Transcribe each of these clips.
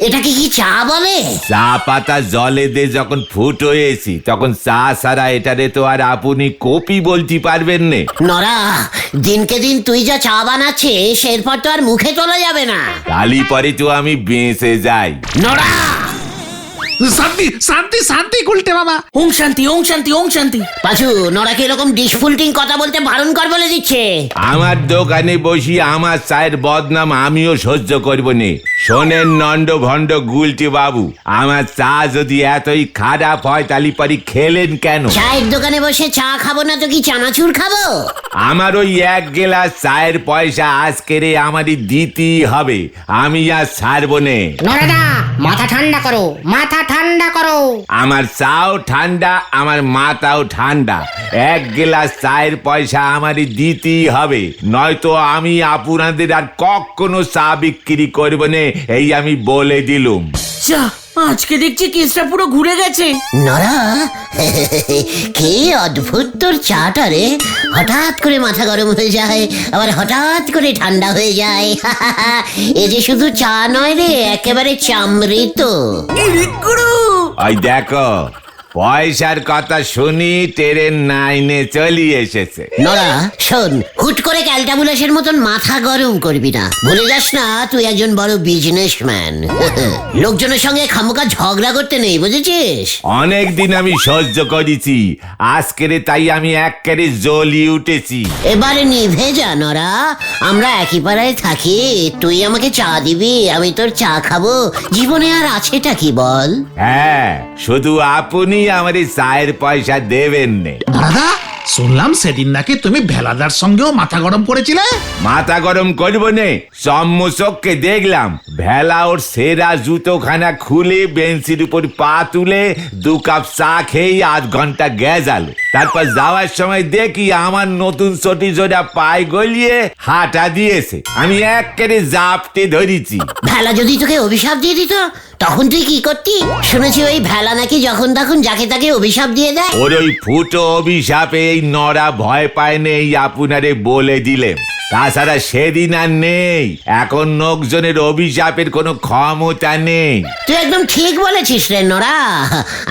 এটাকে কি চা বলে? চা পাতা জলে দিয়ে যখন ফুটো হয়েছি তখন চা ছাড়া এটারে তো আর আপনি কপি বলতে পারবেন না। নরা, দিনকে দিন তুই যা চা বানাচ্ছিস এরপর তো আর মুখে তোলা যাবে না। কালি পরে তো আমি বেঁচে যাই। নরা, শান্তি শান্তি শান্তি গুলটে মামা। ওম শান্তি ওম শান্তি ওম শান্তি। পাঁচু, নরাকে এরকম ডিসফুলটিং কথা বলতে বারণ কর বলে দিচ্ছে। আমার দোকানে বসি আমার চায়ের বদনাম আমিও সহ্য করব নে। শোনেন নন্দ ভণ্ড গুলটি বাবু, আমার চা যদি এতই খারাপ হয় তাহলে পরে খেলেন কেন? চায়ের দোকানে বসে চা খাবো না তো কি চানাচুর খাবো? আমার ওই এক গ্লাস চায়ের পয়সা আজকেরে আমারই দিতেই হবে, আমি আর ছাড়বো নে। নরেদা, মাথা ঠান্ডা করো, মাথা ঠান্ডা করো। আমার চাও ঠান্ডা, আমার মাথাও ঠান্ডা। এক গ্লাস চায়ের পয়সা আমারই দিতেই হবে, নয়তো আমি আপনাদের আর কখনো চা বিক্রি করবো না, এই আমি বলে দিলুম। যা, আজকে দেখছি কেসটা পুরো ঘুরে গেছে। নরা, কি অদ্ভুত তোর চাটা রে। হঠাৎ করে মাথা গরম হয়ে যায়, আবার হঠাৎ করে ঠান্ডা হয়ে যায়। এ যে শুধু চা নয় রে, একেবারে চামৃত। ওই দেখো, পয়সার কথা শুনি ট্রেন নাইনে চলি এসেছে। নরা শোন, হুট করে ক্যালটাবুলাসের মতন মাথা গরম করবি না। ভুলে যাস না তুই একজন বড় বিজনেসম্যান। লোকজনের সঙ্গে খামোকা ঝগড়া করতে নেই, বুঝেছিস? অনেক দিন আমি সহ্য করেছি, আজকেরে তাই আমি একেবারে জ্বলি উঠেছি। এবারে নিভে যা নরা, আমরা একই পাড়ায় থাকি। তুই আমাকে চা দিবি, আমি তোর চা খাবো, জীবনে আর আছেটা কি বল? হ্যাঁ, শুধু আপনি আমার এই চায়ের পয়সা দেবেন নে। দাদা, শুনলাম সেদিন নাকি তুমি ভেলাদার সঙ্গেও মাথা গরম করেছিলে। মাথা গরম করবো নে, সম্মুচককে দেখলাম ভেলা ওর সেরা জুতোখানা খুলে বেঞ্চির উপর পা তুলে 2 কাপ চা খেয়ে 8 ঘন্টা গেজাল। তারপর যাওয়ার সময় দেখি আমার নতুন চটি জোড়া পায়ে গলিয়ে হাঁটা দিয়েছে। আমি একেবারে জাপটে ধরেছি। ভেলা যদি তোকে অভিশাপ দিয়ে দিত তখন তুই কি করতি? শুনেছি ওই ভেলা নাকি যখন তখন যাকে তাকে অভিশাপ দিয়ে দেয়। ওর ওই ফুটো অভিশাপে এই নরা ভয় পায় নেই, আপনারে বলে দিলেন। তাছাড়া সেদিন আর নেই, এখন লোকজনের অভিশাপের কোনো ক্ষমতা নেই। তুই একদম ঠিক বলেছিস রে নরা।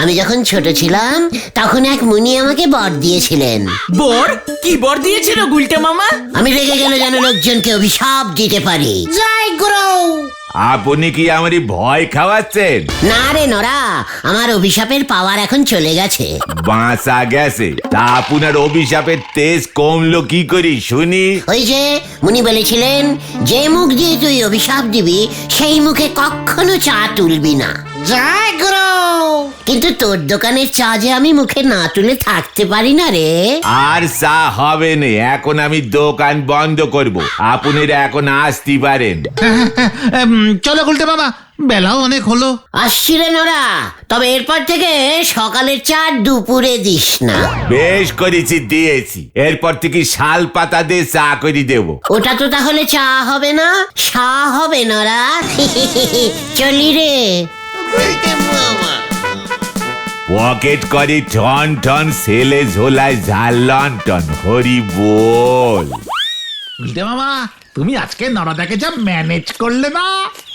আমি যখন ছোট ছিলাম তখন এক মুনি আমাকে বর দিয়েছিলেন। বর? কি বর দিয়েছিল গুলটে মামা? আমি রেগে গেলে যেন লোকজনকে অভিশাপ দিতে পারি। জয় গুরু। আপনি কি আমারই ভয় খাওয়াচ্ছেন? না রে নরা, আমার অভিশাপের পাওয়ার এখন চলে গেছে। বাঁচা গেছে? তা আপনার অভিশাপের তেজ কমলো কি করি শুনি? ওই যে মুনি বলেছিলেন, যে মুখ দিয়ে তুই অভিশাপ দিবি সেই মুখে কখনো চা তুলবি না। জয় গুরু। কিন্তু তোর দোকানের চা যে আমি মুখে না তুলে থাকতে পারি না রে। আর চা হবে না, এখন আমি দোকান বন্ধ করব, আপনারা এখন আসতে পারেন। চলো গুলটে মামা, বেলাও অনেক হলো। আসছি রে নরা, তবে এরপর থেকে সকালের চা দুপুরে দিস না। বেশ করেছি, দিয়েছি। এরপর থেকে শাল পাতা দিয়ে চা করে দেব। ওটা তো তাহলে চা হবে না, সা হবে নরা। চলি রে। পকেট করে ঠন ঠন, ছেলে ঝোলায় ঝাল লন্ঠন, হরি বল। গুলটে মামা, তুমি আজকে নরদাকে যা ম্যানেজ করলে না,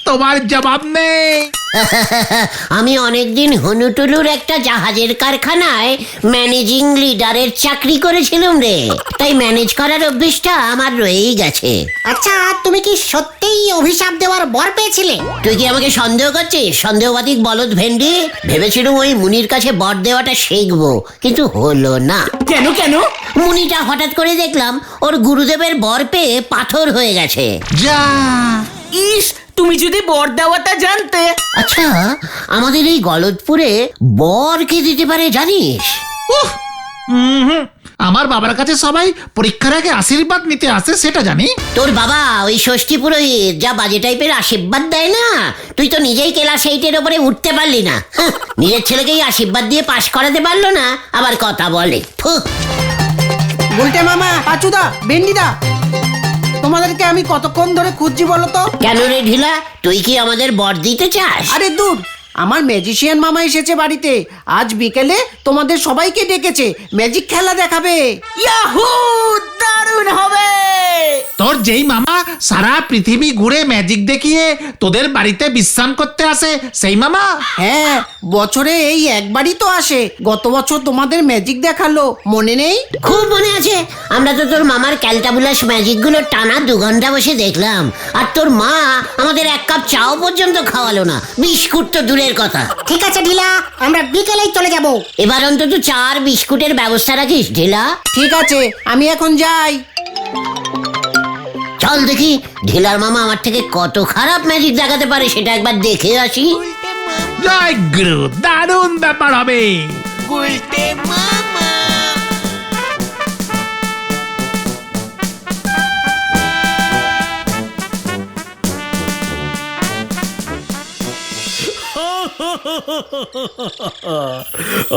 তোমার জবাব নেই। আমি অনেকদিন হনুটুলুর একটা জাহাজের কারখানায় ম্যানেজিং লিডারের চাকরি করেছিলাম রে, তাই ম্যানেজ করার অভ্যেসটা আমার রয়েই গেছে। আচ্ছা, তুমি কি সত্যিই অভিশাপ দেওয়ার বর পেয়েছিলে? তুই কি আমাকে সন্দেহ করছিস? সন্দেহবাদিক বলদ ভেন্ডি। ভেবেছিলাম ওই মুনির কাছে বর দেওয়াটা শিখবো, কিন্তু হলো না। কেন কেন? মুনিটা হঠাৎ করে দেখলাম ওর গুরুদেবের বর পেয়ে পাথর হয়ে গেছে। যা, ইস, তুমি যদি বর দেওয়াটা জানতে। আচ্ছা, আমাদের এই গলদপুরে বর কে দিতে পারে জানিস? উহ, আমার বাবার কাছে সবাই পরীক্ষার আগে আশীর্বাদ নিতে আসে, সেটা জানি। তোর বাবা ওই ষষ্ঠী পুরোহিত যা বাজে টাইপের আশীর্বাদ দেয় না, তুই তো নিজেই ক্লাস 8-এর ওপরে উঠতে পারলি না। নিজের ছেলেকেই আশীর্বাদ দিয়ে পাশ করাতে পারলো না, আবার কথা বলে। গুলটে মামা, পাচুদা, ভেন্ডিদা, তোমাদেরকে আমি কতক্ষণ ধরে খুঁজছি বলো তো? কেন রে ঢিলা, তুই কি আমাদের বর দিতে চাস? আরে দূর, আমার ম্যাজিশিয়ান মামা এসেছে বাড়িতে। আজ বিকেলে তোমাদের সবাইকে ডেকেছে, ম্যাজিক খেলা দেখাবে। ইয়াহু, দারুণ হবে। তোর যেই মামা সারা পৃথিবী ঘুরে ম্যাজিক দেখিয়ে তোদের বাড়িতে বিশ্রাম করতে আসে, সেই মামা? হ্যাঁ, বছরে এই একবারই তো আসে। গত বছর তোমাদের ম্যাজিক দেখালো, মনে নেই? খুব মনে আছে। আমরা তো তোর মামার ক্যালটাবুলাস ম্যাজিক গুলো টানা 2 ঘন্টা বসে দেখলাম। আর তোর মা আমাদের 1 কাপ চাও পর্যন্ত খাওয়ালো না, বিস্কুট তো দূরের কথা। ঠিক আছে ঢিলা, আমরা বিকেলেই চলে যাব। এবার অন্তত 4 বিস্কুটের ব্যবস্থা রাখিস ঢিলা। ঠিক আছে, আমি এখন যাই। চল দেখি ঢিলার মামা আমার থেকে কত খারাপ ম্যাজিক দেখাতে পারে, সেটা একবার দেখে আসি। জয় গুরু, দারুণ ব্যাপার হবে।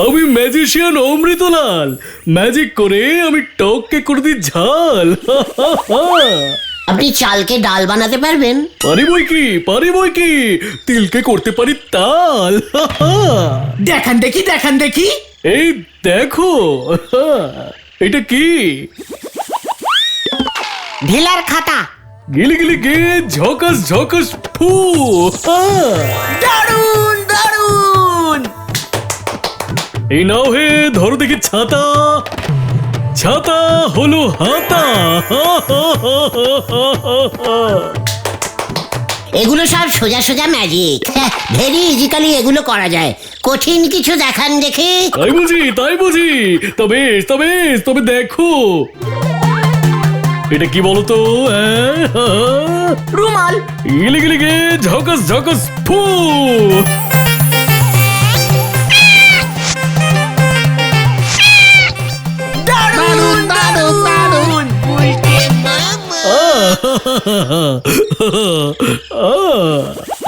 আমি ম্যাজিশিয়ান অমৃতলাল, ম্যাজিক করে আমি টককে করে দিই ঝাল। আপনি চালকে ডাল বানাতে পারবেন? পারি বই কি তিলকে করতে পারি তাল। দেখান দেখি, দেখান দেখি। এই দেখো, এটা কি? ঢিলার খাতা। গিলি গিলি গে, ঝকাস ঝকাস ফু। দারুণ দারুণ। এই নাও হে, ধরো দেখি ছাতা, ছাতা হলো হাতা। এগুলো সব সোজা সোজা ম্যাজিক, ভেরি ইজিক্যালি এগুলো করা যায়। কঠিন কিছু দেখান দেখি। তাই বুঝি, তবে দেখো এটা কি বলতো? রুমাল। গিলি গিলি গে, ঝকাস ঝকাস ফু। দারুণ দারুণ দারুণ।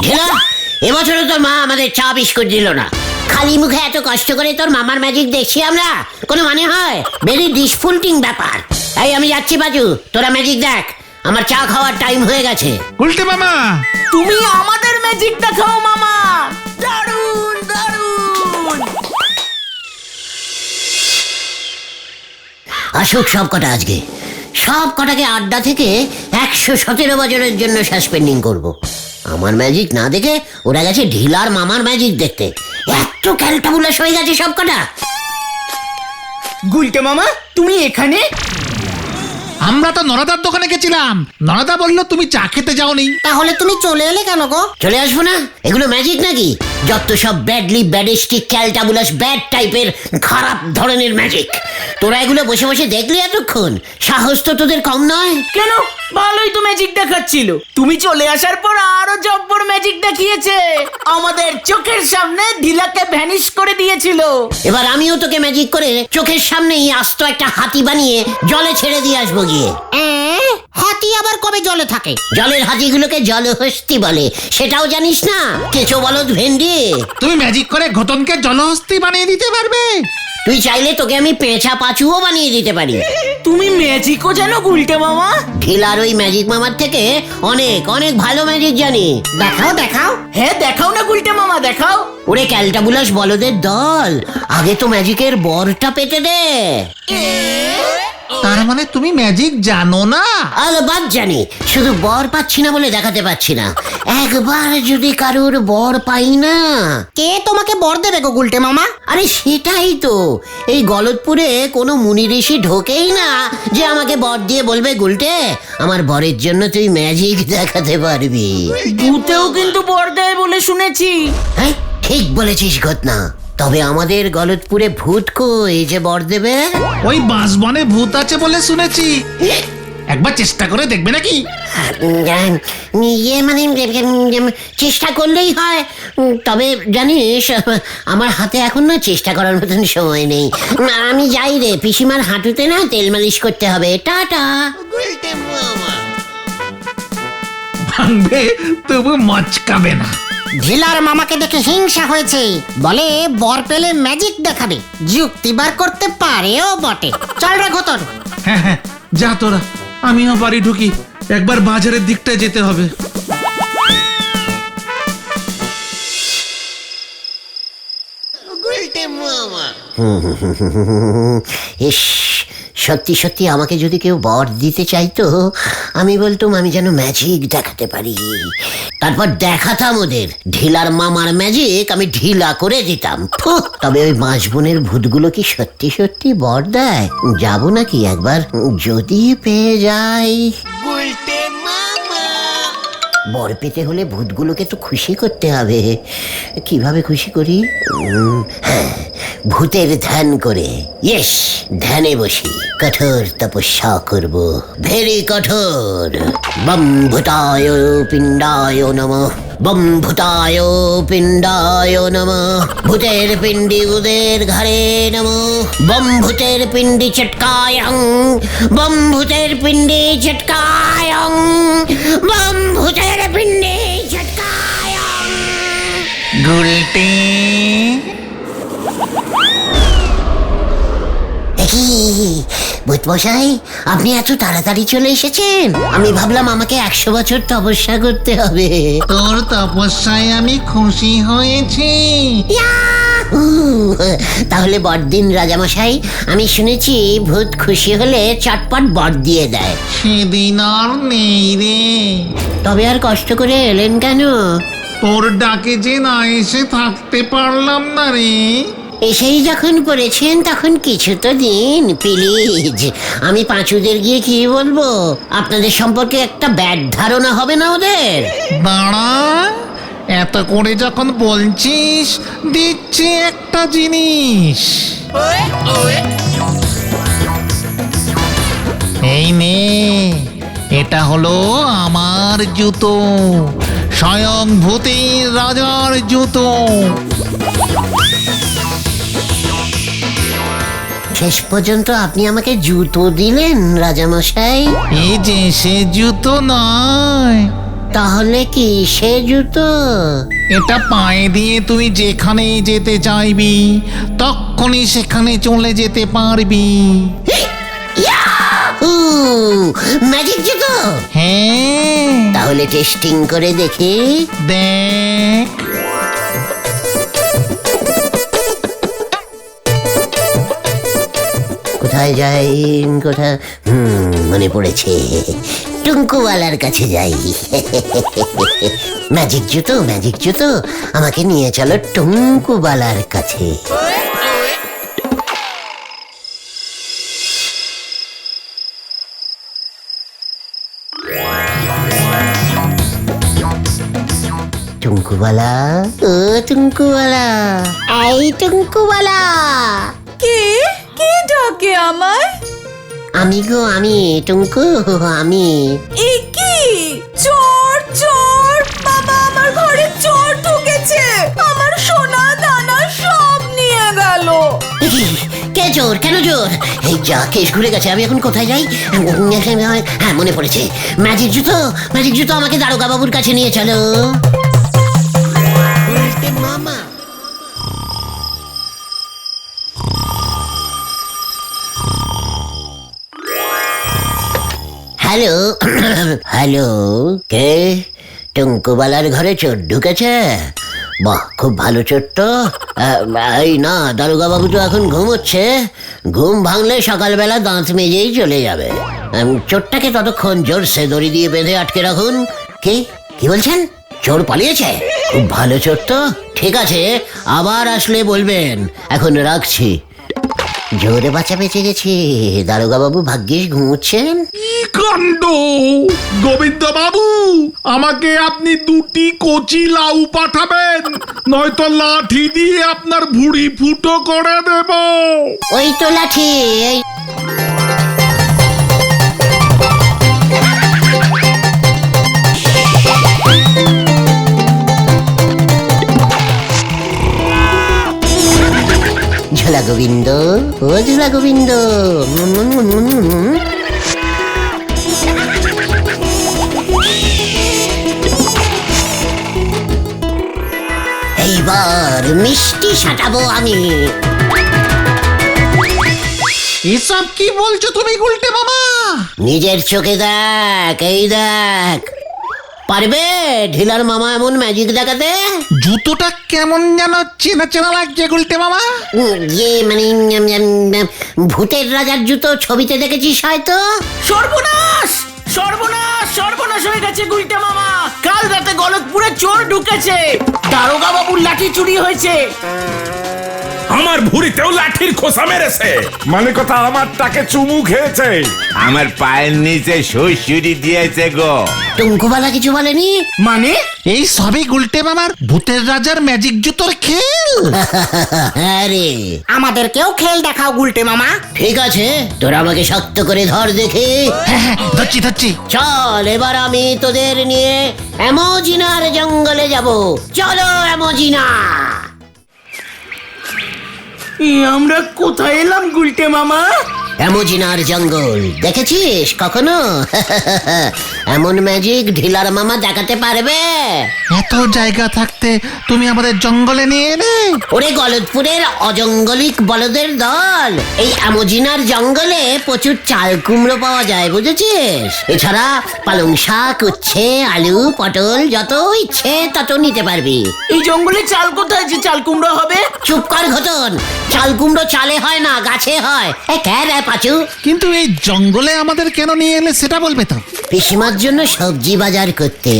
ঢেলা, এবছরও তোর মা আমাদের চা বিস্কুট দিল না। খালি মুখে এত কষ্ট করে তোর মামার ম্যাজিক দেখছি আমরা, কোনো মানে হয়? ভেরি ডিসফুলটিং ব্যাপার। এই আমি যাচ্ছি বাজু, তোরা ম্যাজিক দেখ, আমার চা খাওয়ার টাইম হয়ে গেছে। উল্টে মামা, তুমি আমাদের ম্যাজিক দেখাও মামা। দারুণ দারুণ। আসুক সব কটা আজকে, সব কটাকে আড্ডা থেকে 117 বছরের জন্য সাসপেন্ডিং করব। আমার ম্যাজিক না দেখে ওরা গেছে ঢিলার মামার ম্যাজিক দেখতে। এত ক্যালটাবুলাস হয়ে গেছে সব কটা। গুলটে মামা, তুমি এখানে? আমরা তো নরাদার দোকানে গেছিলাম। নরাদা বললো তুমি চা খেতে যাওনি। তাহলে তুমি চলে এলে কেন গো? চলে আসবো না? এগুলো ম্যাজিক নাকি? যত সব ব্যাডলি ব্যাডিস্টিক ক্যালটাবুলাস ব্যাড টাইপের খারাপ ধরনের ম্যাজিক। তোরা এগুলো বসে বসে দেখলি এতক্ষণ? সাহস তো তোদের কম নয়। কেন, ভালোই তো ম্যাজিক দেখাচ্ছিল। তুমি চলে আসার পর আরো জব্বর ম্যাজিক দেখিয়েছে। আমাদের চোখের সামনে ঢিলাকে ভ্যানিশ করে দিয়েছিল। এবার আমিও তোকে ম্যাজিক করে চোখের সামনেই আস্ত একটা হাতি বানিয়ে জলে ছেড়ে দিয়ে আসবো গিয়ে। হাতি আবার কবে জলে থাকে? জলের হাতিগুলোকে জলহস্তি বলে, সেটাও জানিস না? কেঁচো বলদ ভেন্ডি। তুমি ম্যাজিক করে ঘটনকে জলহস্তি বানিয়ে দিতে পারবে। তুই চাইলে তোকে আমি পেঁচা পাঁচুও বানিয়ে দিতে পারি। তুমি ম্যাজিকও জানো গুলটে মামা? ঢিলার ওই ম্যাজিক মামার থেকে অনেক অনেক ভালো ম্যাজিক জানি। দেখাও দেখাও। হ্যাঁ দেখাও না গুলটে মামা, দেখাও। ওরে ক্যালটাবুলাস বলদের দল, আগে তো ম্যাজিকের বরটা পেতে দে। তার মানে তুমি ম্যাজিক জানো না? আলবাদ জানি, শুধু বর পাচ্ছি না বলে দেখাতে পাচ্ছি না। একবার যদি কারোর বর পাই না। কে তোমাকে বর দেবে গো গুলটে মামা? আরে সেটাই তো, এই গলতপুরে কোনো মুনি ঋষি ঢোকেই না যে আমাকে বর দিয়ে বলবে গুলটে আমার বরের জন্য তুই ম্যাজিক দেখাতে পারবি। ভূতেও কিন্তু বর দেয় বলে শুনেছি। হ্যাঁ ঠিক বলেছিস ঘটনা। তবে আমাদের গলতপুরে ভূত কই যে বর দেবে? ওই বাঁশবনে ভূত আছে বলে শুনেছি। একবার চেষ্টা করে দেখবে নাকি? ইয়ে মানে চেষ্টা করলেই হয়। তবে জানিস, আমার হাতে এখন না চেষ্টা করার মতন সময় নেই। আমি যাই রে, পিসিমার হাঁটুতে না তেল মালিশ করতে হবে। টাটা। ভাঙবে তবু মচকাবে না। ঢিলার মামাকে দেখে হিংসা হয়েছে, বলে বর পেলে ম্যাজিক দেখাবে। যুক্তি বার করতে পারেও বটে। চল রে ঘটন। হ্যাঁ হ্যাঁ, যা তোরা, আমিও বাড়ি ঢুকি। একবার বাজারের দিকটা যেতে হবে। এই ঢিলা, এ বছরও তোর মামার ম্যাজিক দেখাতে পারবি? হ্যাঁ, হ্যাঁ, যা তোরা, আমিও বাড়ি ঢুকি। একবার বাজারের দিকটা যেতে হবে। ঢিলা, ইস, সত্যি সত্যি আমাকে যদি কেউ বর দিতে চাইতো, আমি বলতুম আমি যেন ম্যাজিক দেখাতে পারি, তারপর দেখাতাম ওদের ঢিলার মামার ম্যাজিক আমি ঢিলা করে দিতাম। ফুহ, তবে ওই বাঁশবনের ভূতগুলো কি সত্যি সত্যি বর দেয়? যাবো নাকি একবার, যদি পেয়ে যাই। বর পেতে হলে ভূতগুলোকে তো খুশি করতে হবে। কিভাবে খুশি করি? হ্যাঁ, ভূতের ধ্যান করে। ইয়েস, ধ্যানে বসি, কঠোর তপস্যা করব, ভেরি কঠোর। বম ভূতায় পিণ্ডায় নমঃ, বম ভূতায় পিণ্ডায় নমঃ, ভূতের পিণ্ডি উদের ঘরে নমঃ, বম ভূতের পিণ্ডি চটকায়ং, বম ভূতের পিণ্ডি চটকায়ং, বম ভূতের পিণ্ডি চটকায়ং। গুলটে ভূতমশাই, আপনি এত তাড়াতাড়ি চলে এসেছেন? আমি ভাবলাম আমাকে 100 বছর তপস্যা করতে হবে। তোর তপস্যায় আমি খুশি হয়েছি। তাহলে বড়দিন রাজামশাই, আমি শুনেছি ভূত খুশি হলে চটপট বর দিয়ে দেয়। সেদিন আর নেই রে। তবে আর কষ্ট করে এলেন কেন? তোর ডাকে যে না এসে থাকতে পারলাম না রে। এসেই যখন করেছেন তখন কিছু তো দিন প্লিজ। আমি পাঁচুদের গিয়ে কি বলবো? আপনাদের সম্পর্কে একটা ব্যাড ধারণা হবে না ওদের? দাঁড়া, এত করে যখন বলছিস দিচ্ছি একটা জিনিস। এই নে, এটা হলো আমার জুতো, স্বয়ং ভূতের রাজার জুতো। শেষ পর্যন্ত আপনি আমাকে জুতো দিলেন রাজামশাই? এই যে সে জুতো নয়, তাহলে কি সে জুতো? এটা পায়ে দিয়ে তুই যেখানে যেতে চাইবি তখনই সেখানে চলে যেতে পারবি। ম্যাজিক জুতো? হ্যাঁ, তাহলে টেস্টিং করে দেখি। দেখ। কোথায় যাই, কোথায়? মনে পড়েছে, টুঙ্কুওয়ালার কাছে যাই। ম্যাজিক জুতো, ম্যাজিক জুতো, আমাকে নিয়ে চলো টুঙ্কুওয়ালার কাছে। টুঙ্কুওয়ালা, ও টুঙ্কুওয়ালা, এই টুঙ্কুওয়ালা। কে কে ডাকে আমায়? আমি গো, আমি টুঙ্কু, আমি। এ কি? চোর চোর! বাবা, আমার ঘরে চোর ঢুকেছে, আমার সোনা দানা সব নিয়ে গেল। কে চোর? কেন চোর? এই যা, কেস ঘুরে গেছে। আমি এখন কোথায় যাই? হ্যাঁ, মনে পড়েছে, ম্যাজিক জুতো, ম্যাজিক জুতো, আমাকে দারোগা বাবুর কাছে নিয়ে চলো। মামা, হ্যালো হ্যালো, কে? টুঙ্কুবালার ঘরে চোর ঢুকেছে? বাহ, খুব ভালো চোর তো। এই না, দারোগা বাবু তো এখন ঘুমোচ্ছে। ঘুম ভাঙলে সকালবেলা দাঁত মেজেই চলে যাবে। চোরটাকে ততক্ষণ জোরসে দড়ি দিয়ে বেঁধে আটকে রাখুন। কি কি বলছেন? চোর পালিয়েছে? খুব ভালো চোর তো। ঠিক আছে, আবার আসলে বলবেন। এখন রাখছি। জোরে বাঁচা বেঁচে গেছি। দারোগা বাবু ভাগ্যিস ঘুমোচ্ছেন। কি কাণ্ড! গোবিন্দ বাবু, আমাকে আপনি 2টি কচি লাউ পাঠাবেন, নয়তো লাঠি দিয়ে আপনার ভুঁড়ি ফুটো করে দেব। ওই তো লাঠি। ঝোলা গোবিন্দ, ও ঝোলা গোবিন্দ। এইবার মিষ্টি সাঁটাবো আমি। এসব কি বলছো তুমি গুলটে মামা? নিজের চোখে দেখ, এই দেখ, পারবে ঢিলার মামা এমন ম্যাজিক দেখাতে? জুতোটা কেমন যেন চেনা চেনা লাগছে গুলটে মামা। মানে ভূতের রাজার জুতো ছবিতে দেখেছিস হয়তো। সর্বনাশ সর্বনাশ সর্বনাশ হয়ে গেছে গুলটে মামা। কাল রাতে গলতপুরে চোর ঢুকেছে, দারোগা বাবুর লাঠি চুরি হয়েছে। আমার ভুঁড়িতেও লাঠির খোসা মেরেছে। মানে কথা আমার তাকে চুমু খেয়েছে, আমার পায়ের নিচে শ্বশুরি দিয়েছে গো। টুঙ্কুবালা কিছু বলেনি? মানে এই সবই গুলটে মামার ভূতের রাজার ম্যাজিক জুতোর খেল। হ্যাঁ রে, আমাদেরকেও খেল দেখাও গুলটে মামা। ঠিক আছে, তোরা আমাকে শক্ত করে ধর দেখে। ধরছি ধরছি। চল এবার আমি তোদের নিয়ে অ্যামোজিনার জঙ্গলে যাব। চলো অ্যামোজিনা। আমরা কোথায় এলাম গুলটে মামা? অ্যামোজিনার জঙ্গল দেখেছিস কখনো? এমন ম্যাজিক ঢিলার মামা দেখাতে পারবে? এত জায়গা থাকতে তুমি আমাদের জঙ্গলে নিয়ে এলে। ওরে গলতপুরের অজঙ্গলিক বলদের দল, এই অ্যামোজিনার জঙ্গলে প্রচুর চাল কুমড়ো পাওয়া যায় বুঝেছিস। এছাড়া পালং শাক, উচ্ছে, আলু, পটল যত ইচ্ছে তত নিতে পারবি। এই জঙ্গলে চাল কোথায় যে চাল কুমড়ো হবে? চুপ কর ঘটন, চাল কুমড়ো চালে হয় না গাছে হয়। রে পাচু, কিন্তু এই জঙ্গলে আমাদের কেন নিয়ে এলে সেটা বলবে তো? পিসিমার জন্য সবজি বাজার করতে।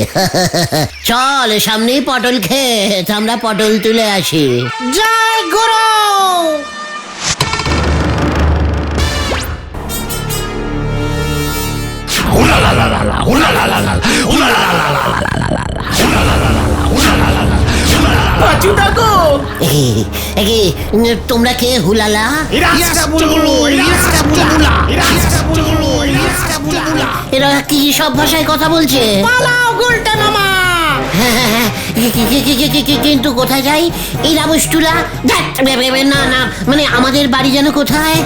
চল সামনেই পটল ক্ষেত, আমরা পটল তুলে আসি। জয় গুরু। পাঁচুদা গো, তোমরা কে হুলালা? এরা কি সব ভাষায় কথা বলছে? পালাও গুলটে মামা। হ্যাঁ, কিন্তু কোথায় যাই? এই রাবুস্টুলা না না, মানে আমাদের বাড়ি যেন কোথায়?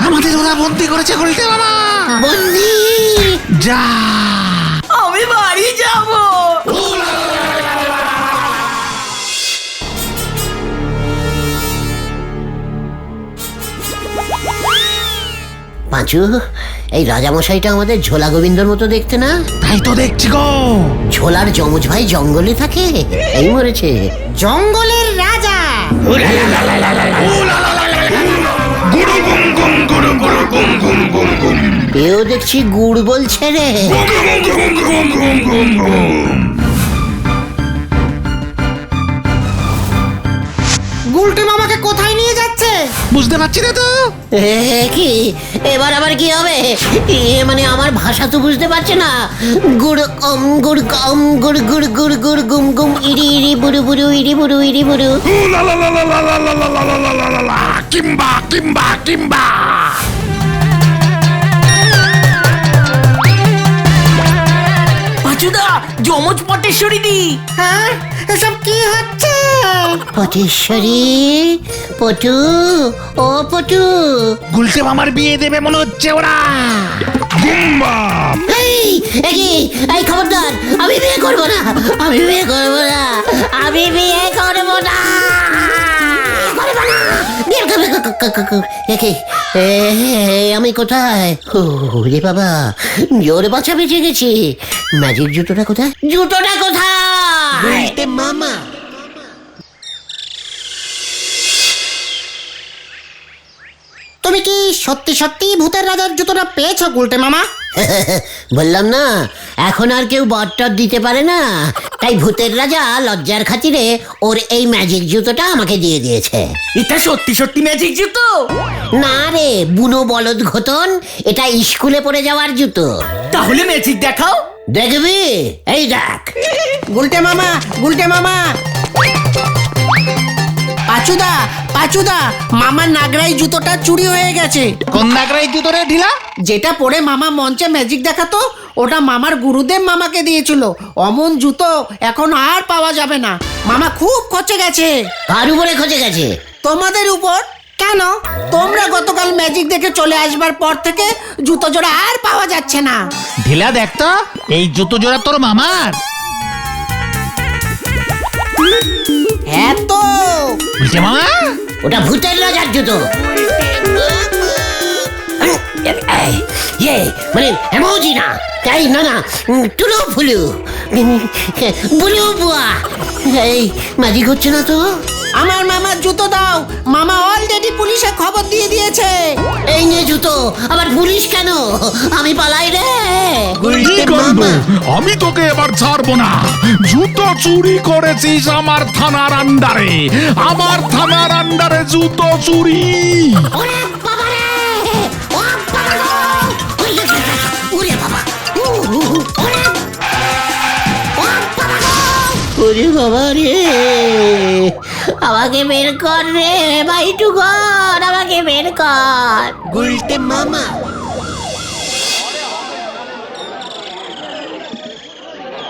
আমাদের ওরা বন্দি করেছে গুলটে মামা। বন্দি? যা, আমি বাড়ি যাব। পাঁচু, এই রাজামশাইটা আমাদের ঝোলা গোবিন্দর মতো দেখতে না? তাই তো দেখছি গো। ঝোলার যমজ ভাই জঙ্গলে থাকে, এই মরেছে। জঙ্গলের রাজা। এও দেখছি গুড় বলছে রে। গুলটে মামাকে কোথায় নিয়ে যাচ্ছে? বুঝতে পারছি না তো। কি এবার আবার কি হবে? মানে আমার ভাষা তো বুঝতে পারছে না। গুড় কম গুড় কম গুড় গুড় গুড় গুড় গুম গুম ইরি ইরি বুড়ু বুড়ু ইরি বুড়ু ইরি বুড়ু। কিম্বা কিম্বা কিম্বা। পাঁচুদা, যমজ পটেশ্বরী দি। হ্যাঁ, এসব কি হচ্ছে? পটেশ্বরী, পটু, ও পটু। গুলটে মামার বিয়ে দেবে মনে হচ্ছে ওরা। এই খবরদার, আমি বিয়ে করবো না, আমি বিয়ে করবো না, আমি বিয়ে করবো না। আমি কোথায়? রে বাবা, জোরে বাঁচা বেঁচে গেছি। ম্যাজিক জুতোটা কোথায়? জুতোটা কোথায়? মামা, তুমি কি সত্যি সত্যি ভূতের রাজার জুতোটা পেয়েছো গুলটে মামা? বললাম না, এখন আর কেউ বটটর দিতে পারে না, তাই ভূতের রাজা লজ্জার খাতিরে ওর এই ম্যাজিক জুতোটা আমাকে দিয়ে দিয়েছে। এটা সত্যি সত্যি ম্যাজিক জুতো? না রে বুনো বলদ ঘটন, এটা স্কুলে পড়ে যাওয়ার জুতো। তাহলে ম্যাজিক দেখাও। দেখবি? এই দেখ। গুলটে মামা, গুলটে মামা। পাচুদা, পাচুদা, মামার নাগরাই জুতোটা চুরি হয়ে গেছে। কোন নাগরাই জুতো রে ঢিলা? যেটা পরে মামা মঞ্চে ম্যাজিক দেখাতো, ওটা মামার গুরুদেব মামাকে দিয়েছিল। অমন জুতো এখন আর পাওয়া যাবে না। মামা খুব খচে গেছে। কার উপরে খচে গেছে? তোমাদের উপর। কেন? তোমরা গতকাল ম্যাজিক দেখে চলে আসবার পর থেকে জুতো জোড়া আর পাওয়া যাচ্ছে না। ঢিলা দেখ তো, এই জুতো জোড়া তোর মামার। এত গুলটে মামা, ওটা ভূতের রাজার জুতো। ইয়ে মানে এমোজি না, তাই না না, টুলু ফুলু, বুলু বুয়া। এই ম্যাজিক হচ্ছে না তো। আমার মামার জুতো দাও, মামা অলরেডি পুলিশে খবর দিয়ে দিয়েছে। এই নে জুতো, আবার পুলিশ কেন? আমি পালাই রে। কি কাণ্ড! আমি তোকে এবার ছাড়বো না। জুতো চুরি করেছিস আমার থানার আন্ডারে, আমার থানার আন্ডারে জুতো চুরি। ওরে বাবা রে, ও বাবা গো! ওরে বাবা, ওরে বাবা গো! ওরে বাবা রে, আমাকে বের কর রে ভাইটু কর, আমাকে বের কর। গুলটে মামা।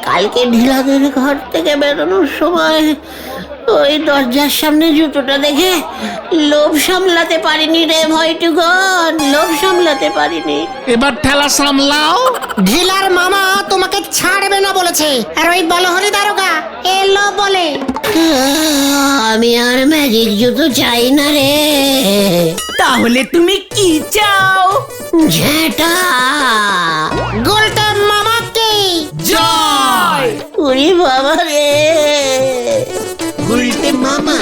কালকে ঢিলাদের ঘর থেকে বেরোনোর সময় ওই দরজার সামনে জুতোটা দেখে লোভ সামলাতে পারিনি রে ভয়টুকন, লোভ সামলাতে পারিনি। এবার ঠেলা সামলাও। ঢিলার মামা তোমাকে ছাড়বে না বলেছে, আর ওই বলহরি দারোগা এলো বলে। আমি আর ম্যাজিক জুতো চাই না রে। তাহলে তুমি কি চাও? ঝেঁটা। গুলটে মামাকে জয়। ওরে বাবা রে। গুলটে মামা।